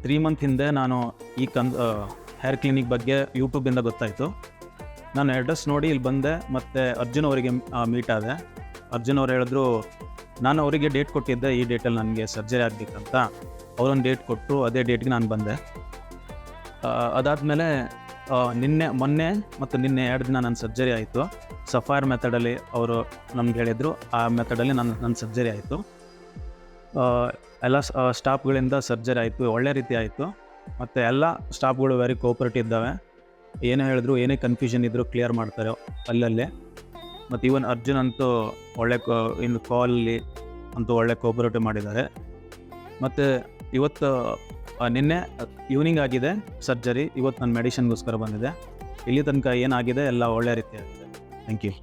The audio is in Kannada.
3 ಮಂತ್ ಹಿಂದೆ ನಾನು ಈ ಹೇರ್ ಕ್ಲಿನಿಕ್ ಬಗ್ಗೆ ಯೂಟ್ಯೂಬಿಂದ ಗೊತ್ತಾಯಿತು. ನಾನು ಅಡ್ರೆಸ್ ನೋಡಿ ಇಲ್ಲಿ ಬಂದೆ ಮತ್ತು ಅರ್ಜುನ್ ಅವರಿಗೆ ಮೀಟ್ ಆದೆ. ಅರ್ಜುನ್ ಅವ್ರು ಹೇಳಿದ್ರು, ನಾನು ಅವರಿಗೆ ಡೇಟ್ ಕೊಟ್ಟಿದ್ದೆ, ಈ ಡೇಟಲ್ಲಿ ನನಗೆ ಸರ್ಜರಿ ಆಗಬೇಕಂತ. ಅವರೊಂದು ಡೇಟ್ ಕೊಟ್ಟರು, ಅದೇ ಡೇಟ್ಗೆ ನಾನು ಬಂದೆ. ಅದಾದಮೇಲೆ ಮೊನ್ನೆ ಮತ್ತು ನಿನ್ನೆ 2 ದಿನ ನನ್ನ ಸರ್ಜರಿ ಆಯಿತು. ಸಫೈರ್ ಮೆಥಡಲ್ಲಿ ಅವರು ನಮ್ಗೆ ಹೇಳಿದರು, ಆ ಮೆಥಡಲ್ಲಿ ನನ್ನ ಸರ್ಜರಿ ಆಯಿತು. ಎಲ್ಲ ಸ್ಟಾಫ್ಗಳಿಂದ ಸರ್ಜರಿ ಆಯಿತು, ಒಳ್ಳೆ ರೀತಿ ಆಯಿತು. ಮತ್ತು ಎಲ್ಲ ಸ್ಟಾಫ್ಗಳು ವೆರಿ ಕೋಆಪರೇಟಿವ್ ಇದ್ದಾವೆ. ಏನೇ ಹೇಳಿದ್ರು, ಏನೇ ಕನ್ಫ್ಯೂಷನ್ ಇದ್ದರೂ ಕ್ಲಿಯರ್ ಮಾಡ್ತಾರೆ ಅಲ್ಲಲ್ಲೇ. ಮತ್ತು ಈವನ್ ಅರ್ಜುನ್ ಅಂತೂ ಒಳ್ಳೆ ಇನ್ನು ಕಾಲಲ್ಲಿ ಅಂತೂ ಒಳ್ಳೆ ಕೋಆಪರೇಟಿವ್ ಮಾಡಿದ್ದಾರೆ. ಮತ್ತು ಇವತ್ತು ನಿನ್ನೆ ಈವ್ನಿಂಗ್ ಆಗಿದೆ ಸರ್ಜರಿ. ಇವತ್ತು ನಾನು ಮೆಡಿಷನ್ಗೋಸ್ಕರ ಬಂದಿದೆ. ಇಲ್ಲಿ ತನಕ ಏನಾಗಿದೆ ಎಲ್ಲ ಒಳ್ಳೆ ರೀತಿ ಆಗಿದೆ. Thank you.